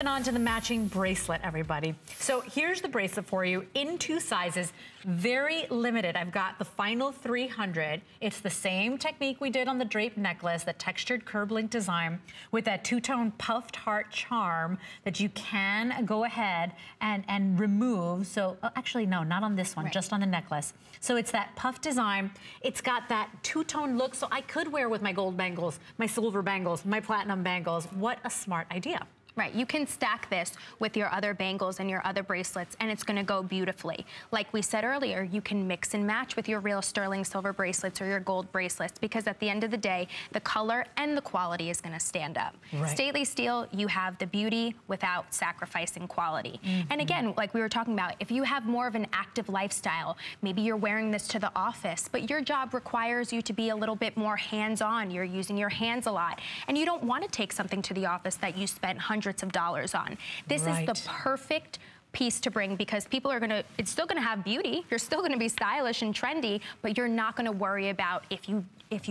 And on to the matching bracelet, everybody. So here's the bracelet for you in 2 sizes, very limited. I've got the final 300. It's the same technique we did on the draped necklace, the textured CurbLink design with that two-tone puffed heart charm that you can go ahead and remove. So actually, no, not on this one, right, just on the necklace. So it's that puff design. It's got that two-tone look, so I could wear with my gold bangles, my silver bangles, my platinum bangles. What a smart idea. Right, you can stack this with your other bangles and your other bracelets and it's gonna go beautifully. Like we said earlier, you can mix and match with your real sterling silver bracelets or your gold bracelets because at the end of the day, the color and the quality is gonna stand up. Right. Stately steel, you have the beauty without sacrificing quality. And again, like we were talking about, if you have more of an active lifestyle, maybe you're wearing this to the office, but your job requires you to be a little bit more hands-on. You're using your hands a lot and you don't wanna take something to the office that you spent hundreds of dollars on. This is the perfect piece to bring because people are gonna, it's still gonna have beauty, you're still gonna be stylish and trendy, but you're not gonna worry about if you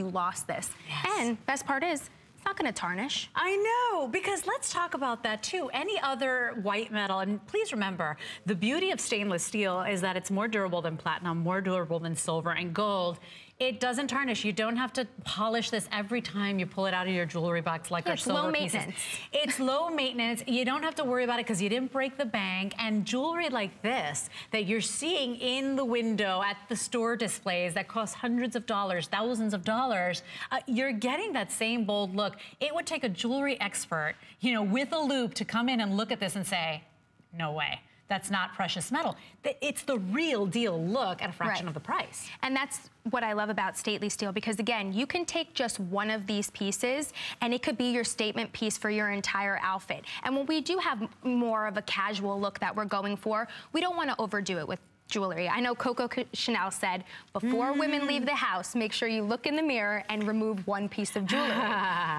lost this. And best part is, it's not gonna tarnish. I know, because let's talk about that too. Any other white metal, and please remember, the beauty of stainless steel is that it's more durable than platinum, more durable than silver and gold. It doesn't tarnish. You don't have to polish this every time you pull it out of your jewelry box like our silver pieces. It's low maintenance. You don't have to worry about it because you didn't break the bank. And jewelry like this that you're seeing in the window at the store displays that cost hundreds of dollars, thousands of dollars, you're getting that same bold look. It would take a jewelry expert, you know, with a loupe to come in and look at this and say, no way. That's not precious metal. It's the real deal look at a fraction of the price. And that's what I love about stately steel because again, you can take just one of these pieces and it could be your statement piece for your entire outfit. And when we do have more of a casual look that we're going for, we don't want to overdo it with jewelry. I know Coco Chanel said, before women leave the house, make sure you look in the mirror and remove one piece of jewelry.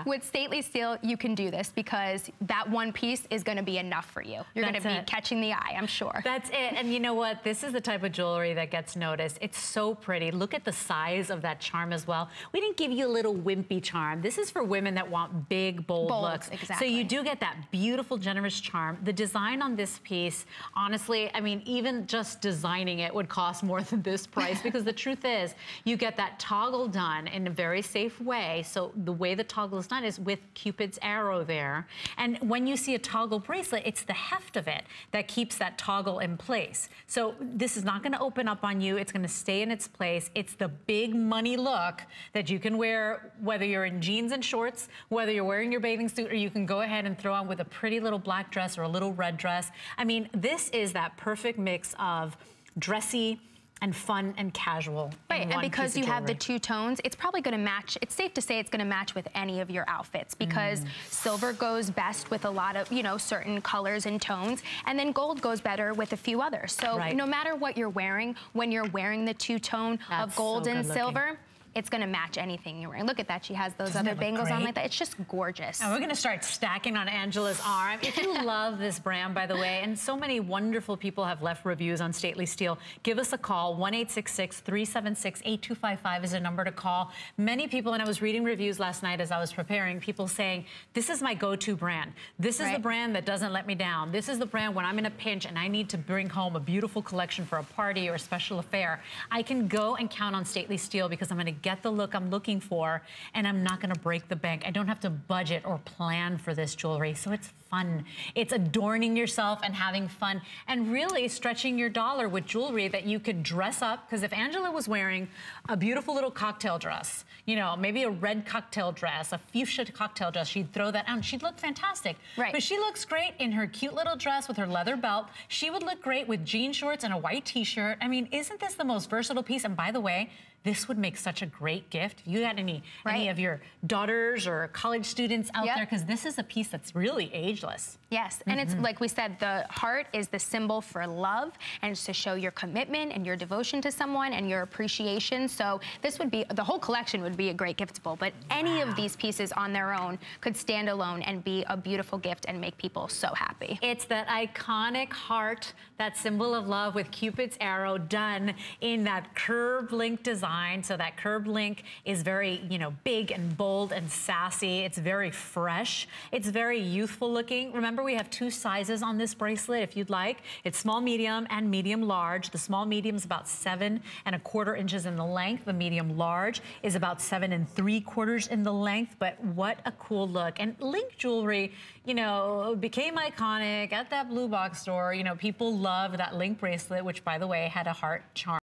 With stately steel, you can do this because that one piece is gonna be enough for you. You're gonna be catching the eye, I'm sure. That's it, and you know what? This is the type of jewelry that gets noticed. It's so pretty. Look at the size of that charm as well. We didn't give you a little wimpy charm. This is for women that want big, bold looks. Exactly. So you do get that beautiful, generous charm. The design on this piece, honestly, I mean, even just designing it would cost more than this price because the truth is you get that toggle done in a very safe way. So the way the toggle is done is with Cupid's arrow there. And when you see a toggle bracelet, it's the heft of it that keeps that toggle in place. So this is not gonna open up on you. It's gonna stay in its place. It's the big money look that you can wear whether you're in jeans and shorts, whether you're wearing your bathing suit, or you can go ahead and throw on with a pretty little black dress or a little red dress. I mean, this is that perfect mix of dressy and fun and casual. Right, and because you have the two tones, it's probably gonna match, it's safe to say it's gonna match with any of your outfits because silver goes best with a lot of, you know, certain colors and tones, and then gold goes better with a few others. So no matter what you're wearing, when you're wearing the two-tone of gold and silver, it's gonna match anything you're wearing. Look at that, she has those other bangles on like that. It's just gorgeous. And we're gonna start stacking on Angela's arm. If you love this brand, by the way, and so many wonderful people have left reviews on Stately Steel, give us a call. 1-866-376-8255 is a number to call. Many people, and I was reading reviews last night as I was preparing, people saying, this is my go-to brand. This is the brand that doesn't let me down. This is the brand when I'm in a pinch and I need to bring home a beautiful collection for a party or a special affair. I can go and count on Stately Steel because I'm gonna get the look I'm looking for and I'm not gonna break the bank. I don't have to budget or plan for this jewelry, so it's fun. It's adorning yourself and having fun and really stretching your dollar with jewelry that you could dress up, because if Angela was wearing a beautiful little cocktail dress, you know, maybe a red cocktail dress, a fuchsia cocktail dress, she'd throw that on. She'd look fantastic. But she looks great in her cute little dress with her leather belt. She would look great with jean shorts and a white t-shirt. I mean, isn't this the most versatile piece? And by the way, this would make such a great gift. You got any of your daughters or college students out there? Because this is a piece that's really ageless. Yes, and it's like we said, the heart is the symbol for love, and it's to show your commitment and your devotion to someone and your appreciation. So this would be, the whole collection would be a great giftable, but any of these pieces on their own could stand alone and be a beautiful gift and make people so happy. It's that iconic heart, that symbol of love with Cupid's arrow done in that CurbLink design. So that CurbLink is very, you know, big and bold and sassy. It's very fresh. It's very youthful looking. looking, remember we have 2 sizes on this bracelet if you'd like. It's small, medium, and medium large. The small medium is about 7¼ inches in the length. The medium large is about 7¾ in the length. But what a cool look. And Link jewelry, you know, became iconic at that blue box store. You know, people love that Link bracelet, which by the way had a heart charm.